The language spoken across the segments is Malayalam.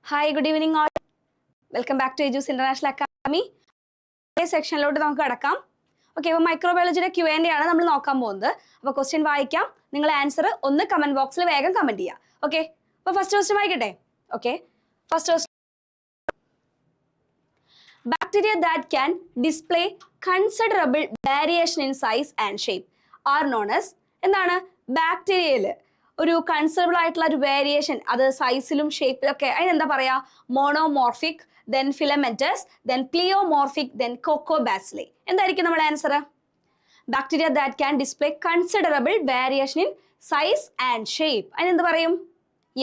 Hi, good evening all. Welcome back to Eduooz International Academy. സെക്ഷനിലോട്ട് നമുക്ക് കടക്കാം. ഓക്കെ, അപ്പോൾ മൈക്രോബയോളജിയുടെ Q&A ആണ് നമ്മൾ നോക്കാൻ പോകുന്നത്. അപ്പോൾ ക്വസ്റ്റ്യൻ വായിക്കാം, നിങ്ങൾ ആൻസർ ഒന്ന് കമന്റ് ബോക്സിൽ വേഗം കമന്റ് ചെയ്യുക. ഓക്കെ, അപ്പോൾ ഫസ്റ്റ് ക്വസ്റ്റ്യൻ വായിക്കട്ടെ. Okay, first question, bacteria that can display considerable variation in size and shape are known as എന്താണ്? ബാക്ടീരിയയിൽ ഒരു കൺസിഡറബിൾ ആയിട്ടുള്ള ഒരു വേരിയേഷൻ, അത് സൈസിലും ഷേപ്പിലും ഒക്കെ, അതിനെന്താ പറയാ? Monomorphic, then filamentous, then pleomorphic, then coccobacilli. എന്തായിരിക്കും നമ്മുടെ answer? Bacteria that can display considerable variation in size and shape, അതിനെന്ത് പറയും?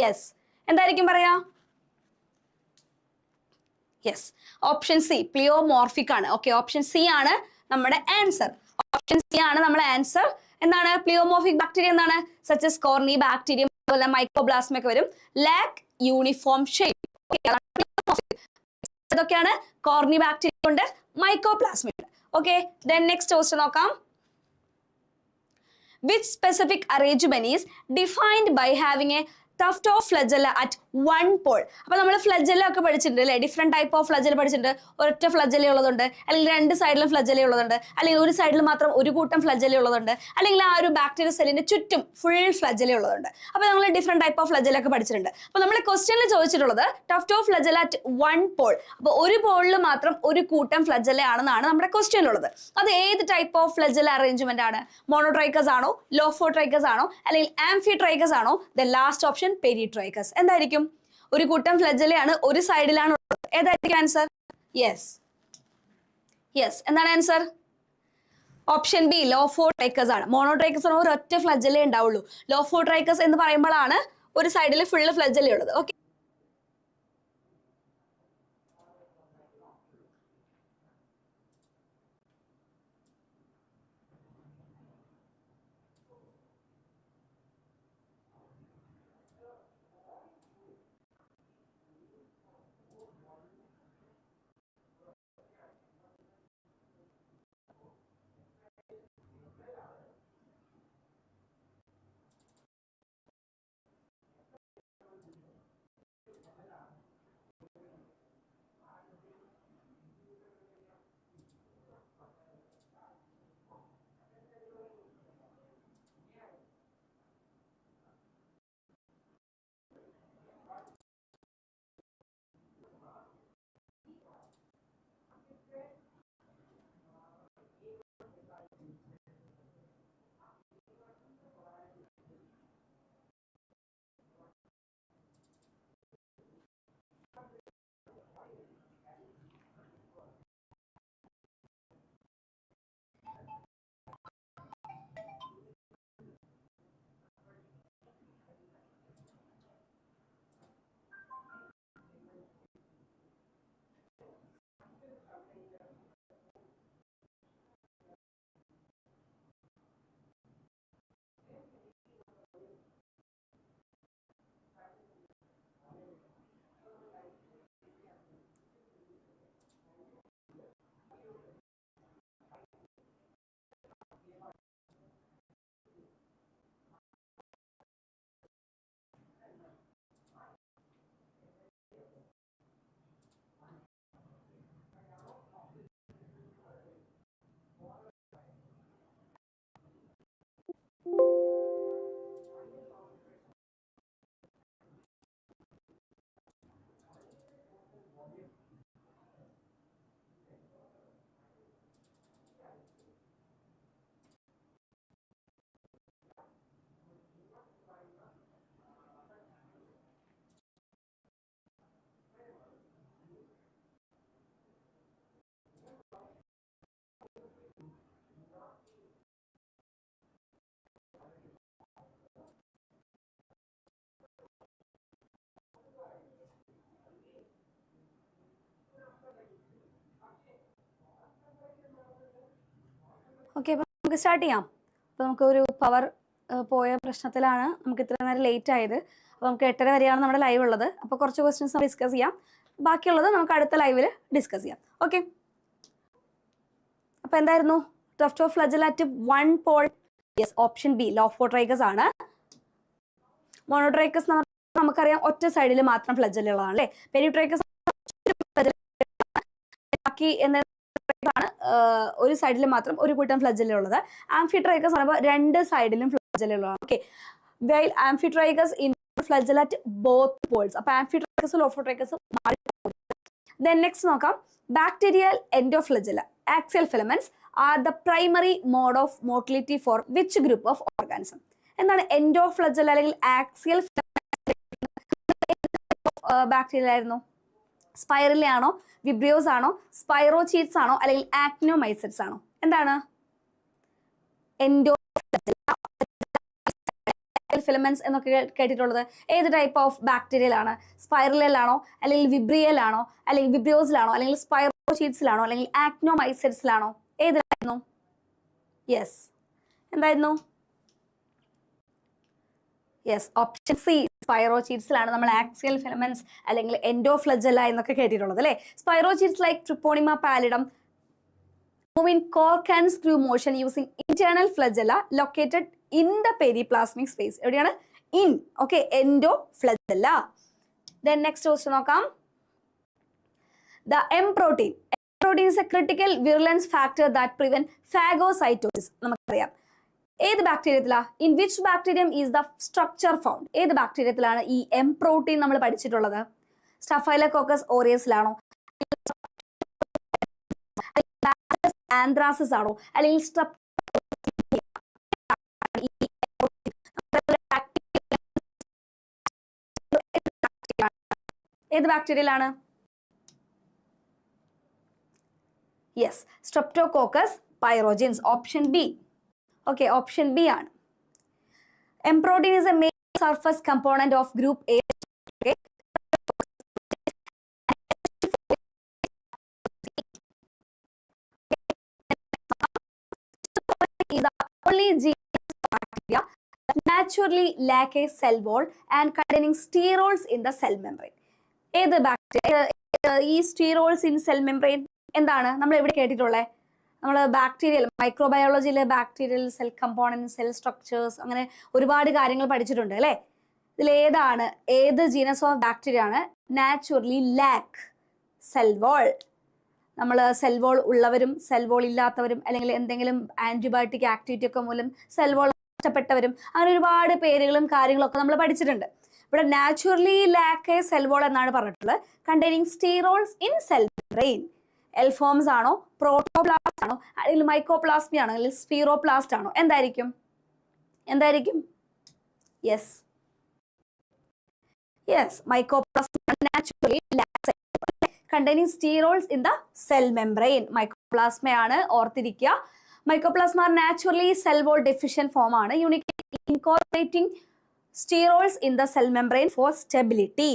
യെസ്, എന്തായിരിക്കും പറയാ? യെസ്, ഓപ്ഷൻ സി, പ്ലിയോമോർഫിക് ആണ്. ഓക്കെ, ഓപ്ഷൻ സി ആണ് നമ്മുടെ ആൻസർ. ഓപ്ഷൻ സി ആണ് നമ്മുടെ ആൻസർ. എന്താണ് പ്ലിയോമോർഫിക് ബാക്ടീരിയ? എന്താണ്? സച്ച് കോർണി ബാക്ടീരിയം, മൈക്രോപ്ലാസ്മ ഒക്കെ വരും. Lack uniform shape. ഇതൊക്കെയാണ് കോർണി ബാക്ടീരിയ ഉണ്ട്, മൈക്രോപ്ലാസ്മ ഉണ്ട്. ഓക്കെ, ദെൻ നെക്സ്റ്റ് ക്വസ്റ്റ്യൻ നോക്കാം. Which specific arrangement is defined by having a tuft of flagella at one pole? അപ്പോൾ നമ്മൾ ഫ്ലജല്ല ഒക്കെ പഠിച്ചിട്ടുണ്ട് അല്ലേ? ഡിഫറെന്റ് ടൈപ്പ് ഓഫ് ഫ്ലജല്ല പഠിച്ചിട്ടുണ്ട്. ഒരൊറ്റ ഫ്ലജല്ല ഉള്ളതുണ്ട്, അല്ലെങ്കിൽ രണ്ട് സൈഡിലും ഫ്ലജല്ല ഉള്ളതുണ്ട്, അല്ലെങ്കിൽ ഒരു സൈഡിൽ മാത്രം ഒരു കൂട്ടം ഫ്ലജല്ല ഉള്ളതുണ്ട്, അല്ലെങ്കിൽ ആ ഒരു ബാക്ടീരിയ സെല്ലിന്റെ ചുറ്റും ഫുൾ ഫ്ലജല്ല ഉള്ളതുണ്ട്. അപ്പോൾ നമ്മൾ ഡിഫറെന്റ് ടൈപ്പ് ഓഫ് ഫ്ലജല്ല ഒക്കെ പഠിച്ചിട്ടുണ്ട്. അപ്പോൾ നമ്മൾ ക്വസ്റ്റ്യനിൽ ചോദിച്ചിട്ടുള്ളത് tuft of flagella at one Paul. അപ്പോൾ ഒരു പോളിൽ മാത്രം ഒരു കൂട്ടം ഫ്ലജല്ല ആണെന്നാണ് നമ്മുടെ ക്വസ്റ്റ്യനിലുള്ളത്. അത് ഏത് ടൈപ്പ് ഓഫ് ഫ്ലജല്ല അറേഞ്ച്മെന്റ് ആണ്? മോണോട്രൈക്കസ് ആണോ, ലോഫോട്രൈക്കസ് ആണോ, അല്ലെങ്കിൽ ആംഫിട്രൈക്കസ് ആണോ? The last option peritrichous. എന്തായിരിക്കും? ഒരു കൂട്ടം ഫ്ലജല്ലയാണ്, ഒരു സൈഡിലാണ് ഉള്ളത്. ഏതായിരിക്കും ആൻസർ? യെസ്, യെസ്, എന്താണ് ആൻസർ? ഓപ്ഷൻ ബി, ലോഫോട്രൈക്കസ് ആണ്. മോണോട്രൈക്കസ് ആണ് ഒരൊറ്റ ഫ്ലജല്ലേ ഉണ്ടാവുള്ളൂ. ലോഫോട്രൈക്കസ് എന്ന് പറയുമ്പോഴാണ് ഒരു സൈഡിൽ ഫുള്ള് ഫ്ലജല്ല ഉള്ളത്. ഓക്കെ, ഓക്കെ, അപ്പോൾ നമുക്ക് സ്റ്റാർട്ട് ചെയ്യാം. അപ്പോൾ നമുക്ക് ഒരു പവർ പോയ പ്രശ്നത്തിലാണ് നമുക്ക് ഇത്ര നേരം ലേറ്റ് ആയത്. അപ്പോൾ നമുക്ക് 8:30 വരെയാണ് നമ്മുടെ ലൈവ് ഉള്ളത്. അപ്പോൾ കുറച്ച് ക്വസ്റ്റ്യൻസ് ഡിസ്കസ് ചെയ്യാം, ബാക്കിയുള്ളത് നമുക്ക് അടുത്ത ലൈവിൽ ഡിസ്കസ് ചെയ്യാം. ഓക്കെ, അപ്പോൾ എന്തായിരുന്നു tuft of flagella at one pole? Yes, option B, lophotrichous ആണ്. മോണോട്രൈക്കസ് നമുക്കറിയാം ഒറ്റ സൈഡിൽ മാത്രം ഫ്ലജലുള്ളതാണ് അല്ലേ. പെരിട്രൈക്കസ് ബാക്കി എന്നതാണ് ഒരു സൈഡിൽ മാത്രം ഒരു കൂട്ടം ഫ്ലജലുള്ളത്. ആംഫിട്രൈക്കസ് പറയുമ്പോൾ രണ്ട് സൈഡിലും ഫ്ലജലുള്ളതാണ്. Okay, while amphitrichous in flagella at both poles. അപ്പൊ ആംഫിട്രൈക്കസും ലോഫോട്രൈക്കസും മാറി. Then next നോക്കാം, bacterial endoflagella axial filaments are the primary mode of motility for which group of organism. എന്താണ് എൻഡോഫ്ലജല അല്ലെങ്കിൽ ആക്സിയൽ ബാക്ടീരിയ ആയിരുന്നു? സ്പൈറലി ആണോ, വിബ്രിയോസ് ആണോ, സ്പൈറോചീറ്റ്സ് ആണോ, അല്ലെങ്കിൽ ആക്നോമൈസെറ്റ്സ് ആണോ? എന്താണ് ഫിലമെന്റ്സ് എന്നൊക്കെ കേട്ടിട്ടുള്ളത്? ഏത് ടൈപ്പ് ഓഫ് ബാക്ടീരിയൽ ആണ്? സ്പൈറലിലാണോ, അല്ലെങ്കിൽ വിബ്രിയലാണോ, അല്ലെങ്കിൽ വിബ്രിയോസിലാണോ, അല്ലെങ്കിൽ സ്പൈറോചീറ്റ്സിലാണോ, അല്ലെങ്കിൽ ആക്നോമൈസെറ്റ്സിലാണോ? ഏതിലായിരുന്നു? യെസ്, എന്തായിരുന്നു? യെസ്, ഓപ്ഷൻ സി സ്പൈറോചീറ്റ്സിലാണ് നമ്മൾ ആക്സിയൽ ഫിലമെന്റ്സ് അല്ലെങ്കിൽ എൻഡോഫ്ലജല എന്നൊക്കെ കേട്ടിട്ടുള്ളത് അല്ലേ. Spirochetes like treponema pallidum move in cork and screw motion using internal flagella located in the periplasmic space. എവിടെയാണ്? In. Okay, endoflagella. Then next question നോക്കാം. The M protein. M protein is a critical virulence factor that prevent phagocytosis. നമുക്കറിയാം. ഏത് ബാക്ടീരിയത്തിലാ? In which bacterium is the structure found? ഏത് ബാക്ടീരിയത്തിലാണ് ഈ M protein നമ്മൾ പഠിച്ചിട്ടുള്ളത്? Staphylococcus aureusലാണോ, ആന്ത്രാസിസ് ആണോ, അല്ലെങ്കിൽ ഏത് ബാക്ടീരിയയിലാണ്? Yes, streptococcus pyogenes. Option B. Okay, option B ആണ്. M protein is a main surface component of group A. is the only genus bacteria that naturally lack a cell wall and containing sterols in the cell membrane. ഏത് ബാക്ടീരിയ ഈ sterols in cell membrane എന്താണ്? നമ്മൾ എവിടെ കേട്ടിട്ടുള്ളത്? നമ്മൾ ബാക്ടീരിയൽ മൈക്രോബയോളജിയിലെ bacterial cell component, cell structures, അങ്ങനെ ഒരുപാട് കാര്യങ്ങൾ പഠിച്ചിട്ടുണ്ട് അല്ലേ. ഇതിലേതാണ്, ഏത് ജീനസ് ഓഫ് ബാക്ടീരിയ ആണ് നാച്ചുറലി ലാക്ക് സെൽ വോൾ? നമ്മൾ സെൽ വോൾ ഉള്ളവരും സെൽ വോൾ ഇല്ലാത്തവരും, അല്ലെങ്കിൽ എന്തെങ്കിലും ആന്റിബയോട്ടിക് ആക്ടിവിറ്റി ഒക്കെ മൂലം സെൽ വോൾ നഷ്ടപ്പെട്ടവരും, അങ്ങനെ ഒരുപാട് പേരുകളും കാര്യങ്ങളൊക്കെ നമ്മൾ പഠിച്ചിട്ടുണ്ട്. ഇവിടെ naturally lack a cell wall എന്നാണ് പറഞ്ഞിട്ടുള്ളത്. Containing sterols in cell membrane. L forms ആണോ, പ്രോട്ടോപ്ലാസ്റ്റ് ആണോ, അല്ലെങ്കിൽ മൈക്കോപ്ലാസ്മി ആണോ, അല്ലെങ്കിൽ സ്പീറോപ്ലാസ്റ്റ് ആണോ? എന്തായിരിക്കും? എന്തായിരിക്കും? Yes, yes, mycoplasma naturally lack containing sterols in the cell membrane. Mycoplasma ആണ്, ഓർത്തിരിക്കുക. Mycoplasma are naturally cell wall deficient form ആണ്, uniquely incorporating sterols in the cell membrane for stability.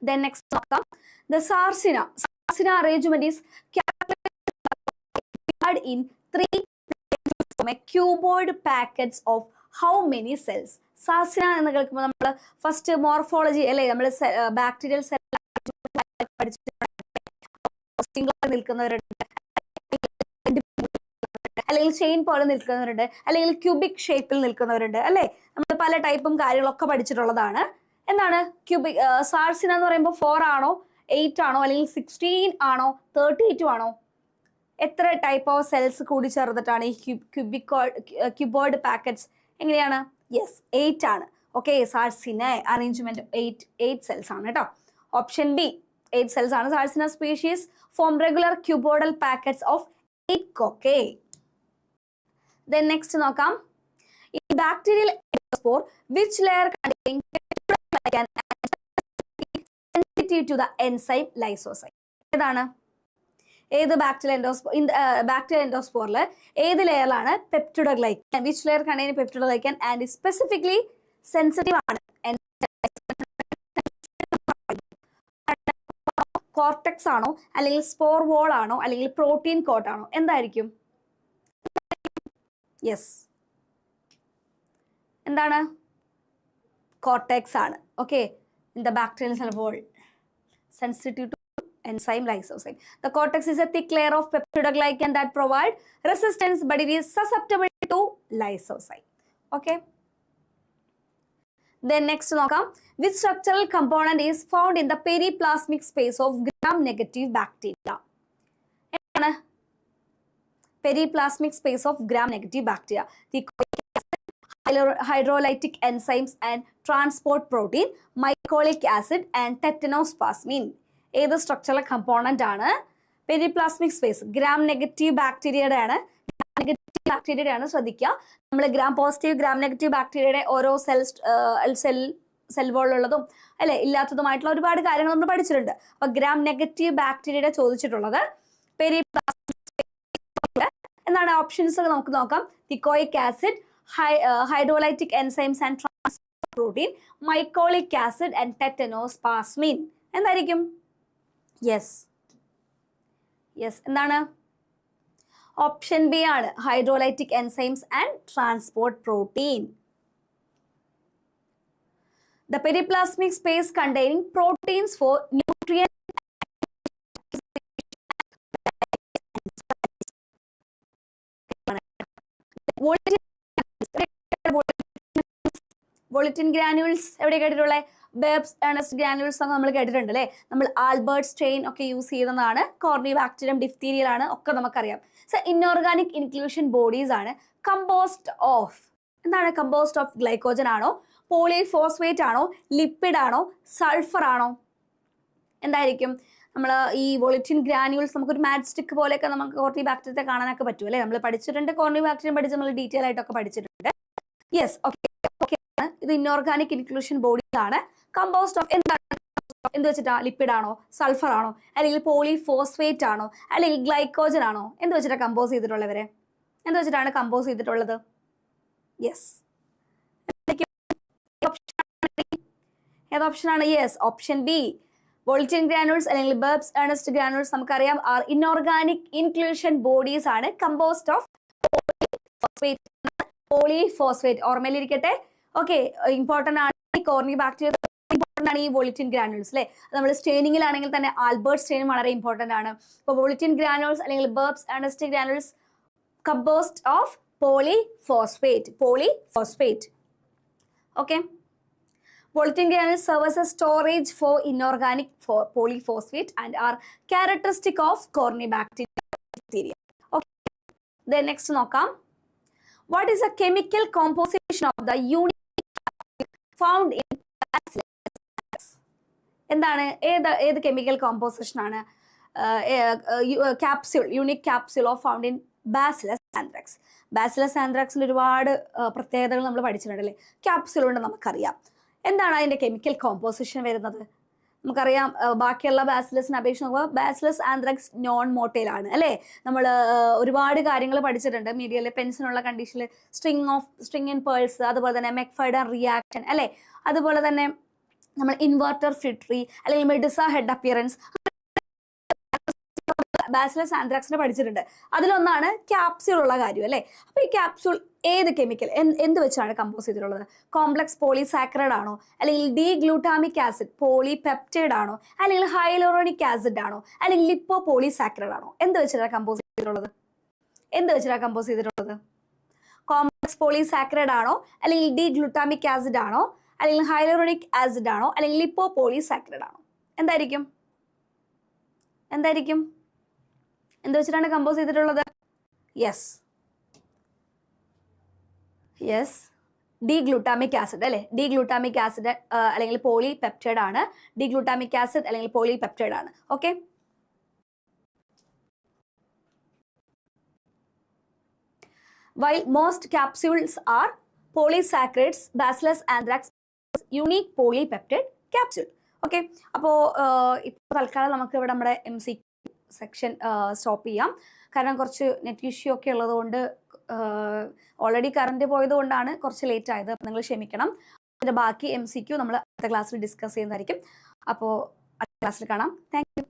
Then next നോക്കാം, the Sarcina arrangement is characterized in 3 from a cuboid packets of how many cells? സാർസിന എന്ന് കേൾക്കുമ്പോൾ നമ്മൾ ഫസ്റ്റ് മോർഫോളജി അല്ലേ, നമ്മൾ ബാക്ടീരിയൽ സെൽ നിൽക്കുന്നവരുണ്ട്, അല്ലെങ്കിൽ ചെയിൻ പോലെ നിൽക്കുന്നവരുണ്ട്, അല്ലെങ്കിൽ ക്യൂബിക് ഷേപ്പിൽ നിൽക്കുന്നവരുണ്ട് അല്ലേ. നമ്മൾ പല ടൈപ്പും കാര്യങ്ങളൊക്കെ പഠിച്ചിട്ടുള്ളതാണ്. എന്താണ് ക്യൂബിക്? സാർസിന എന്ന് പറയുമ്പോൾ 4 ആണോ, 8 ആണോ, അല്ലെങ്കിൽ 16 ആണോ, 32 ആണോ? എത്ര ടൈപ്പ് ഓഫ് സെൽസ് കൂടി ചേർന്നിട്ടാണ് ഈ ക്യൂബോയിഡ് പാക്കറ്റ്സ്? എങ്ങനെയാണ്? യെസ്, 8 ആണ്. ഓക്കെ, സാർസിന അറേഞ്ച്മെന്റ് 8 സെൽസ് ആണ് കേട്ടോ. ഓപ്ഷൻ ബി 8 cells ആണ്. Sarcina species form regular cuboidal packets of 8 cocci. Then next നോക്കാം, in bacterial endospore which layer contains peptidoglycan and sensitive to the enzyme lysozyme? ഏതാണ്? ഏത് ബാക്ടീരിയൽ എൻഡോസ്പോറിൽ ഏത് ലെയറിലാണ് peptidoglycan? Which layer containing peptidoglycan and specifically sensitive ആണ്? കോർട്ടെക്സ് ആണോ, അല്ലെങ്കിൽ സ്പോർ വോൾ ആണോ, അല്ലെങ്കിൽ പ്രോട്ടീൻ കോട്ട് ആണോ? എന്തായിരിക്കും? യെസ്, എന്താണ്? കോർട്ടെക്സ് ആണ്. Okay, in the bacterial cell wall sensitive to enzyme lysozyme. The cortex is a thick layer of peptidoglycan that provide resistance, but it is susceptible to lysozyme. Okay. Then next നോക്കാം, which structural component is found in the periplasmic space of gram-negative bacteria? എന്താണ് periplasmic space of gram-negative bacteria? The hydrolytic enzymes and transport protein, mycolic acid and tetanospasmin. ഏത് സ്ട്രക്ചറൽ കമ്പോണന്റ് ആണ്? പെരിപ്ലാസ്മിക് സ്പേസ് ഗ്രാം നെഗറ്റീവ് ബാക്ടീരിയയുടെ ആണ്. ബാക്ടീരിയയുടെ ആണ്, ശ്രദ്ധിക്കുക. നമ്മൾ ഗ്രാം പോസിറ്റീവ് ഗ്രാം നെഗറ്റീവ് ബാക്ടീരിയയുടെ ഓരോ സെൽ വോളിലുള്ളതും അല്ലെ ഇല്ലാത്തതുമായിട്ടുള്ള ഒരുപാട് കാര്യങ്ങൾ നമ്മൾ പഠിച്ചിട്ടുണ്ട്. അപ്പൊ ഗ്രാം നെഗറ്റീവ് ബാക്ടീരിയയുടെ ചോദിച്ചിട്ടുള്ളത് പെരിപ്ലാസ്മിക് എന്താണ് ഓപ്ഷൻസ് നമുക്ക് നോക്കാം. തിക്കോയിക് acid, hydrolytic enzymes and transport protein, mycolic acid and tetanospasmin. എന്തായിരിക്കും? യെസ് എന്താണ്? ഓപ്ഷൻ ബി ആണ്, hydrolytic enzymes and transport protein. The periplasmic space containing proteins for nutrient volutin granules എവിടെ കേട്ടിട്ടുള്ളത്? ബെബ്സ് ഏണസ്റ്റ് ഗ്രാനുൾസ് ഒക്കെ നമ്മൾ കേട്ടിട്ടുണ്ട് അല്ലേ? നമ്മൾ ആൽബർട്ട് സ്റ്റെയിൻ ഒക്കെ യൂസ് ചെയ്യുന്നതാണ്. കോർണിബാക്ടീരിയം ഡിഫ്തീരിയലാണ് ഒക്കെ നമുക്കറിയാം. സോ ഇൻഓർഗാനിക് ഇൻക്ലൂഷൻ ബോഡീസ് ആണ് കമ്പോസ്റ്റ് ഓഫ് എന്താണ്? കമ്പോസ്റ്റ് ഓഫ് ഗ്ലൈക്കോജൻ ആണോ, പോളിഫോസ്ഫേറ്റ് ആണോ, ലിപ്പിഡ് ആണോ, സൾഫർ ആണോ? എന്തായിരിക്കും? നമ്മൾ ഈ വോളിറ്റിൻ ഗ്രാനുൾസ് നമുക്കൊരു മാച്ച് സ്റ്റിക്ക് പോലെയൊക്കെ നമുക്ക് കോർണിബാക്ടീരിയത്തെ കാണാനൊക്കെ പറ്റും അല്ലേ? നമ്മൾ പഠിച്ചിട്ടുണ്ട്, കോർണിബാക്ടീരിയം പഠിച്ച് നമ്മൾ ഡീറ്റെയിൽ ആയിട്ടൊക്കെ പഠിച്ചിട്ടുണ്ട്. Yes, okay. ഇത് ഇൻഓർഗാനിക് ഇൻക്ലൂഷൻ ബോഡീസ് ആണ്. കമ്പോസ്റ്റ് ഓഫ് എന്താണ്? എന്ത് വെച്ചിട്ടാ? ലിപ്പിഡ് ആണോ, സൾഫർ ആണോ, അല്ലെങ്കിൽ പോളിഫോസ്ഫേറ്റ് ആണോ, അല്ലെങ്കിൽ ഗ്ലൈക്കോജൻ ആണോ? എന്ത് വെച്ചിട്ടാ കമ്പോസ് ചെയ്തിട്ടുള്ളവരെ? എന്ത് വെച്ചിട്ടാണ് കമ്പോസ് ചെയ്തിട്ടുള്ളത്? യെസ്, ഏത് ഓപ്ഷനാണ്? Yes, option B. Volutin granules അല്ലെങ്കിൽ ബെബ്സ് ഏണസ്റ്റ് ഗ്രാനുൾസ് നമുക്കറിയാം ആർ ഇൻഓർഗാനിക് ഇൻക്ലൂഷൻ ബോഡീസ് ആണ്. കമ്പോസ്റ്റ് ഓഫ് പോളിഫോസ്ഫേറ്റ് ഓർമ്മയിലിരിക്കട്ടെ. ഓക്കെ, ഇമ്പോർട്ടന്റ് ആണ്. കോർണി ബാക്ടീരിയ ഇമ്പോർട്ടന്റ് ആണ് ഈ വോളിറ്റിൻ ഗ്രാനുൾസ് അല്ലെ? നമ്മൾ സ്റ്റെയിനിങ്ങിലാണെങ്കിൽ തന്നെ ആൽബർട്ട് സ്റ്റെയിൻ വളരെ ഇമ്പോർട്ടന്റ് ആണ്. അപ്പോൾ വോളിറ്റിൻ ഗ്രാനുൾസ് അല്ലെങ്കിൽ Babes Ernst granules composed of polyphosphate. Okay, volatility granules serve as a storage for inorganic polyphosphate and are characteristic of corynebacteria. Okay, then next നോക്കാം. What is the chemical composition of the unique found in bacillus? എന്താണ്? ഏത് കെമിക്കൽ കോമ്പോസിഷൻ ആണ്? Capsule, unique capsule of found in bacillus anthrax. Bacillus ആന്ത്രാക്സിന്റെ ഒരുപാട് പ്രത്യേകതകൾ നമ്മൾ പഠിച്ചിട്ടുണ്ട് അല്ലേ? ക്യാപ്സ്യൂൾ കൊണ്ട് നമുക്കറിയാം. എന്താണ് അതിന്റെ കെമിക്കൽ കോമ്പോസിഷൻ വരുന്നത്? നമുക്കറിയാം ബാക്കിയുള്ള ബാസിലസിനെ അപേക്ഷിച്ച് നോക്കുമ്പോൾ ബാസിലസ് ആന്ത്രാക്സ് നോൺ മോട്ടൈൽ ആണ് അല്ലേ? നമ്മൾ ഒരുപാട് കാര്യങ്ങൾ പഠിച്ചിട്ടുണ്ട് മീഡിയയിലെ പെൻസിനുള്ള കണ്ടീഷനിൽ സ്ട്രിങ് ഇൻ പേൾസ്, അതുപോലെ തന്നെ മെക്ഫൈഡൻ റിയാക്ഷൻ അല്ലേ? അതുപോലെ തന്നെ നമ്മൾ ഇൻവെർട്ടർ ഫിട്രി അല്ലെങ്കിൽ മെഡിസ ഹെഡ് അപ്പിയറൻസ്, ബാസിലസ് ആന്ത്രാക്സിനെ പഠിച്ചിട്ടുണ്ട്. അതിലൊന്നാണ് ക്യാപ്സ്യൂൾ ഉള്ള കാര്യം അല്ലേ? അപ്പോൾ ഈ ക്യാപ്സ്യൂൾ ഏത് കെമിക്കൽ എന്ത് വെച്ചാണ് കമ്പോസ് ചെയ്തിട്ടുള്ളത്? കോംപ്ലക്സ് പോളിസാക്കറൈഡ് ആണോ, അല്ലെങ്കിൽ ഡി ഗ്ലൂട്ടാമിക് ആസിഡ് പോളിപെപ്റ്റൈഡ് ആണോ, അല്ലെങ്കിൽ ഹൈലൂറോണിക് ആസിഡ് ആണോ, അല്ലെങ്കിൽ ലിപ്പോ പോളിസാക്കറൈഡ് ആണോ? എന്ത് വെച്ചിട്ടാണ് കമ്പോസ് ചെയ്തിട്ടുള്ളത്? കോംപ്ലക്സ് പോളിസാക്കറൈഡ് ആണോ, അല്ലെങ്കിൽ ഡി ഗ്ലൂട്ടാമിക് ആസിഡ് ആണോ, അല്ലെങ്കിൽ ഹൈലൂറോണിക് ആസിഡ് ആണോ, അല്ലെങ്കിൽ ലിപ്പോ പോളിസാക്കറൈഡ് ആണോ? എന്തായിരിക്കും? എന്ത് വെച്ചിട്ടാണ് കമ്പോസ് ചെയ്തിട്ടുള്ളത്? യെസ്, ഡി ഗ്ലൂട്ടാമിക് ആസിഡ് അല്ലേ? ഡി ഗ്ലൂട്ടാമിക് ആസിഡ് അല്ലെങ്കിൽ പോളിപെപ്റ്റൈഡ് ആണ്. ഡി ഗ്ലൂട്ടാമിക് ആസിഡ് അല്ലെങ്കിൽ പോളിപെപ്റ്റൈഡ് ആണ്. Okay, while most capsules are polysaccharides, Bacillus anthrax unique polypeptide capsule. Okay, അപ്പോൾ ഇപ്പോൾ തൽക്കാലം നമുക്ക് ഇവിടെ നമ്മുടെ MCQ സെക്ഷൻ സ്റ്റോപ്പ് ചെയ്യാം. കാരണം കുറച്ച് നെറ്റ് ഇഷ്യൂ ഒക്കെ ഉള്ളതുകൊണ്ട്, ഓൾറെഡി കറണ്ട് പോയത് കൊണ്ടാണ് കുറച്ച് ലേറ്റ് ആയത്. അപ്പോൾ നിങ്ങൾ ക്ഷമിക്കണം. അതിൻ്റെ ബാക്കി MCQ നമ്മൾ അടുത്ത ക്ലാസ്സിൽ ഡിസ്കസ് ചെയ്യുന്നതായിരിക്കും. അപ്പോൾ അടുത്ത ക്ലാസ്സിൽ കാണാം. Thank you.